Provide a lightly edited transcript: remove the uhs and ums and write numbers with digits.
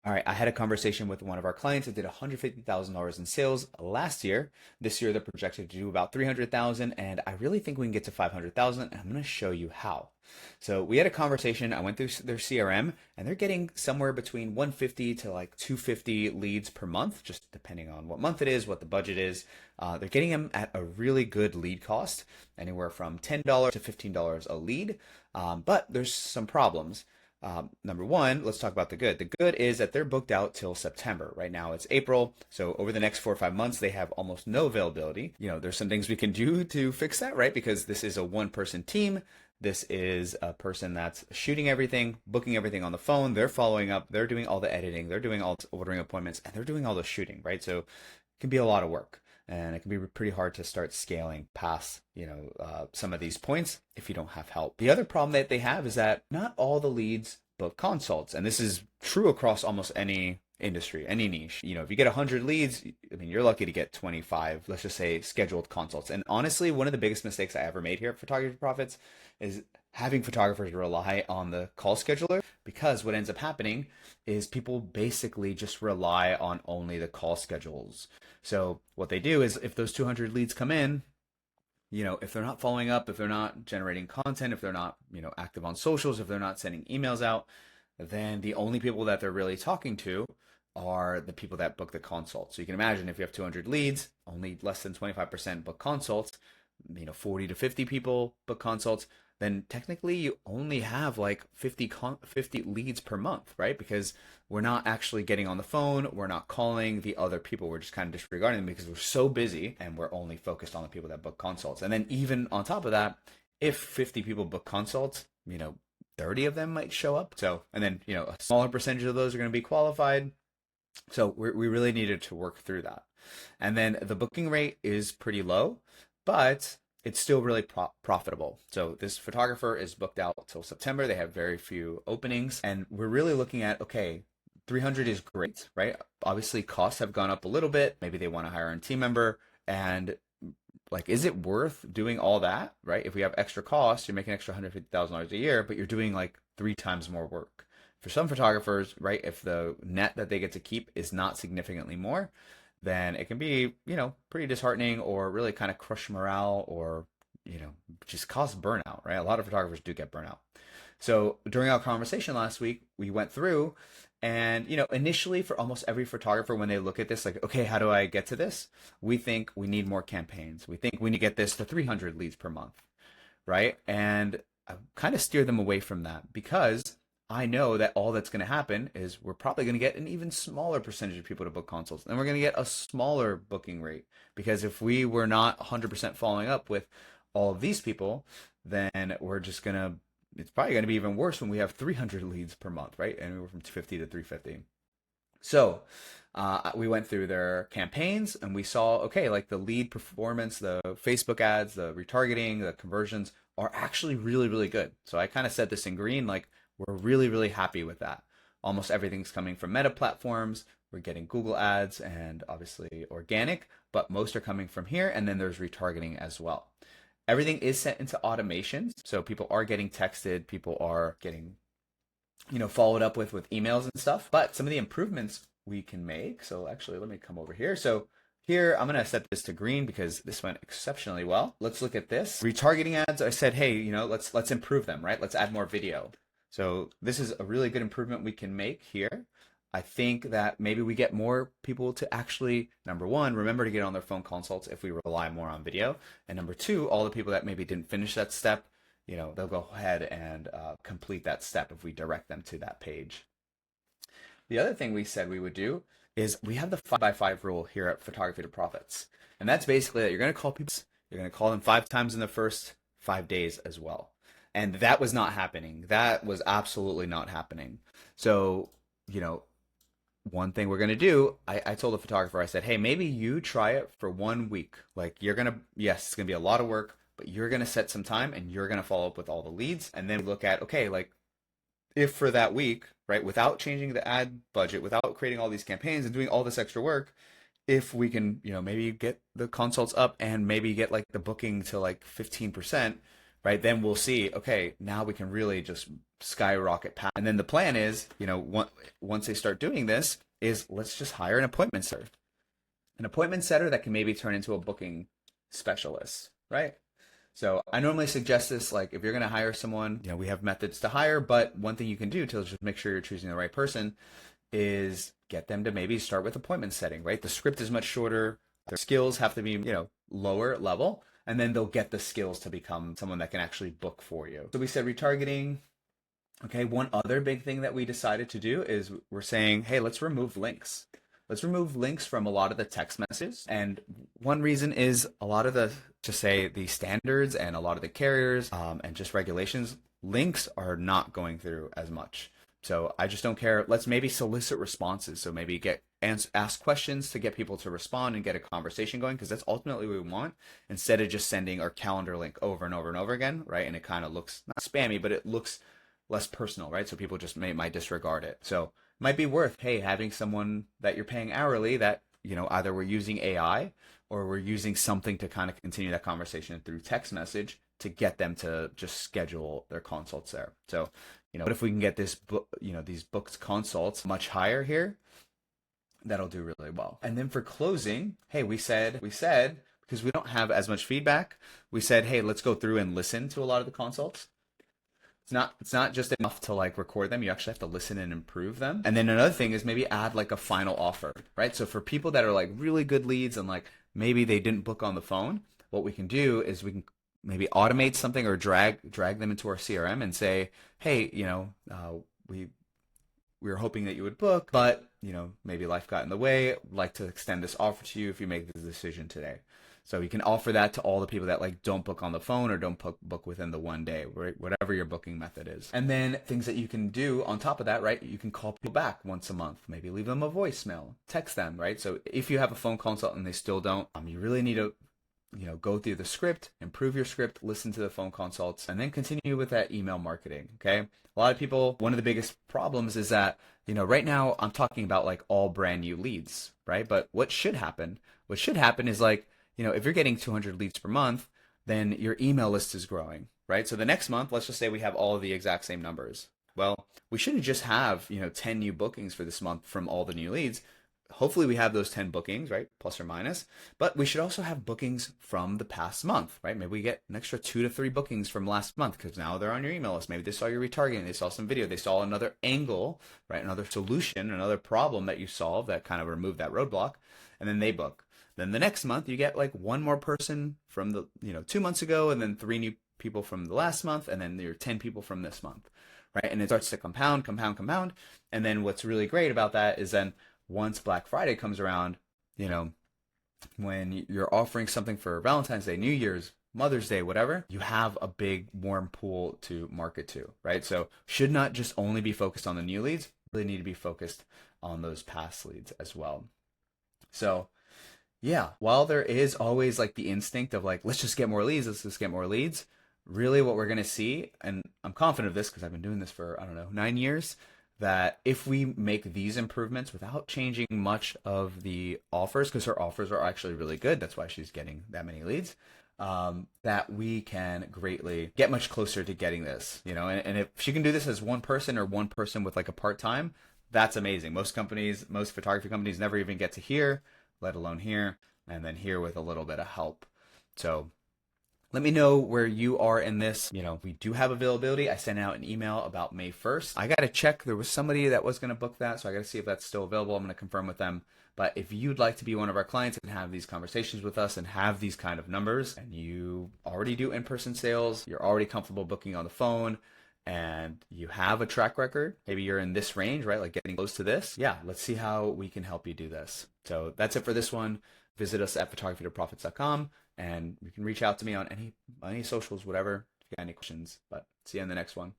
All right, I had a conversation with one of our clients that did $150,000 in sales last year. This year, they're projected to do about 300,000, and I really think we can get to 500,000, and I'm going to show you how. So we had a conversation. I went through their CRM, and they're getting somewhere between 150 to like 250 leads per month, just depending on what month it is, what the budget is. They're getting them at a really good lead cost, anywhere from $10 to $15 a lead. But there's some problems. Number one, let's talk about the good. The good is that they're booked out till September. Right now it's April. So over the next 4 or 5 months, they have almost no availability. There's some things we can do to fix that, right? Because this is a one-person team. This is a person that's shooting everything, booking everything on the phone. They're following up. They're doing all the editing. They're doing all the ordering appointments, and they're doing all the shooting, right? So it can be a lot of work. And it can be pretty hard to start scaling past, some of these points if you don't have help. The other problem that they have is that not all the leads book consults. And this is true across almost any industry, any niche. If you get 100 leads, I mean, you're lucky to get 25, let's just say, scheduled consults. And honestly, one of the biggest mistakes I ever made here at Photography Profits is having photographers rely on the call scheduler, because what ends up happening is people basically just rely on only the call schedules. So what they do is if those 200 leads come in, if they're not following up, if they're not generating content, if they're not, active on socials, if they're not sending emails out, then the only people that they're really talking to are the people that book the consult. So you can imagine if you have 200 leads, only less than 25% book consults, 40 to 50 people book consults, then technically you only have like 50 leads per month, right? Because we're not actually getting on the phone. We're not calling the other people. We're just kind of disregarding them because we're so busy and we're only focused on the people that book consults. And then even on top of that, if 50 people book consults, 30 of them might show up. So, and then, a smaller percentage of those are going to be qualified. So we really needed to work through that. And then the booking rate is pretty low, but it's still really profitable. So this photographer is booked out till September. They have very few openings, and we're really looking at, okay, 300 is great, right? Obviously costs have gone up a little bit. Maybe they want to hire a team member, and like, is it worth doing all that, right? If we have extra costs, you're making extra $150,000 a year, but you're doing like 3 times more work. For some photographers, right, if the net that they get to keep is not significantly more, then it can be, pretty disheartening, or really kind of crush morale, or, just cause burnout, right? A lot of photographers do get burnout. So during our conversation last week, we went through, and, initially for almost every photographer, when they look at this, like, okay, how do I get to this? We think we need more campaigns. We think we need to get this to 300 leads per month, right? And I kind of steer them away from that, because I know that all that's going to happen is we're probably going to get an even smaller percentage of people to book consults, and we're going to get a smaller booking rate, because if we were not 100% following up with all of these people, then it's probably going to be even worse when we have 300 leads per month, right? And we're from 250 to 350. So we went through their campaigns, and we saw, okay, like the lead performance, the Facebook ads, the retargeting, the conversions are actually really, really good. So I kind of set this in green, like, we're really, really happy with that. Almost everything's coming from Meta platforms. We're getting Google ads and obviously organic, but most are coming from here. And then there's retargeting as well. Everything is set into automations. So people are getting texted, people are getting, followed up with emails and stuff. But some of the improvements we can make. So actually, let me come over here. So here, I'm going to set this to green because this went exceptionally well. Let's look at this. Retargeting ads, I said, hey, let's improve them, right? Let's add more video. So this is a really good improvement we can make here. I think that maybe we get more people to actually, number one, remember to get on their phone consults if we rely more on video. And number two, all the people that maybe didn't finish that step, they'll go ahead and complete that step if we direct them to that page. The other thing we said we would do is we have the 5x5 rule here at Photography to Profits. And that's basically that you're going to call people, you're going to call them 5 times in the first 5 days as well. And that was not happening. That was absolutely not happening. So, one thing we're going to do, I told the photographer, I said, hey, maybe you try it for 1 week. Like, yes, it's going to be a lot of work, but you're going to set some time and you're going to follow up with all the leads. And then look at, okay, like, if for that week, right, without changing the ad budget, without creating all these campaigns and doing all this extra work, if we can, maybe get the consults up and maybe get like the booking to like 15%, right? Then we'll see, okay, now we can really just skyrocket past. And then the plan is, once they start doing this, is let's just hire an appointment setter that can maybe turn into a booking specialist, right? So I normally suggest this, like if you're going to hire someone, we have methods to hire, but one thing you can do to just make sure you're choosing the right person is get them to maybe start with appointment setting, right? The script is much shorter. Their skills have to be, lower level, and then they'll get the skills to become someone that can actually book for you. So we said retargeting. Okay, one other big thing that we decided to do is we're saying, hey, let's remove links. Let's remove links from a lot of the text messages. And one reason is a lot of the standards and a lot of the carriers and just regulations, links are not going through as much. So I just don't care. Let's maybe solicit responses. So maybe ask questions to get people to respond and get a conversation going, because that's ultimately what we want, instead of just sending our calendar link over and over and over again, right? And it kind of looks not spammy, but it looks less personal, right? So people just might disregard it. So it might be worth, hey, having someone that you're paying hourly that, either we're using AI or we're using something to kind of continue that conversation through text message to get them to just schedule their consults there. So, what if we can get these booked consults much higher here? That'll do really well. And then for closing, hey, we said, because we don't have as much feedback, we said, hey, let's go through and listen to a lot of the consults. It's not just enough to like record them. You actually have to listen and improve them. And then another thing is maybe add like a final offer, right? So for people that are like really good leads and like maybe they didn't book on the phone, what we can do is we can maybe automate something or drag them into our CRM and say, hey, we were hoping that you would book, but maybe life got in the way. I'd like to extend this offer to you if you make the decision today. So you can offer that to all the people that like don't book on the phone or don't book within the 1 day, right? Whatever your booking method is. And then things that you can do on top of that, right? You can call people back once a month, maybe leave them a voicemail, text them, right? So if you have a phone consult and they still don't, you really need to go through the script, improve your script, listen to the phone consults, and then continue with that email marketing. Okay. A lot of people, one of the biggest problems is that, right now I'm talking about like all brand new leads, right? But what should happen is like, if you're getting 200 leads per month, then your email list is growing, right? So the next month, let's just say we have all of the exact same numbers. Well, we shouldn't just have, 10 new bookings for this month from all the new leads. Hopefully we have those 10 bookings, right? Plus or minus, but we should also have bookings from the past month, right? Maybe we get an extra 2 to 3 bookings from last month because now they're on your email list. Maybe they saw your retargeting, they saw some video, they saw another angle, right? Another solution, another problem that you solved that kind of removed that roadblock, and then they book. Then the next month you get like one more person from the, 2 months ago, and then 3 new people from the last month, and then your 10 people from this month, right? And it starts to compound. And then what's really great about that is then once Black Friday comes around, when you're offering something for Valentine's Day, New Year's, Mother's Day, whatever, you have a big warm pool to market to, right? So should not just only be focused on the new leads, really need to be focused on those past leads as well. So yeah, while there is always like the instinct of like, let's just get more leads, really what we're going to see, and I'm confident of this because I've been doing this for, 9 years, that if we make these improvements without changing much of the offers, because her offers are actually really good, that's why she's getting that many leads, that we can greatly get much closer to getting this, and if she can do this as one person or one person with like a part-time, that's amazing. Most photography companies never even get to here, let alone here, and then here with a little bit of help. So let me know where you are in this. We do have availability. I sent out an email about May 1st. I got to check. There was somebody that was going to book that, so I got to see if that's still available. I'm going to confirm with them. But if you'd like to be one of our clients and have these conversations with us and have these kind of numbers, and you already do in-person sales, you're already comfortable booking on the phone, and you have a track record, maybe you're in this range, right? Like getting close to this. Yeah, let's see how we can help you do this. So that's it for this one. Visit us at photography2profits.com, and you can reach out to me on any socials, whatever, if you got any questions. But see you in the next one.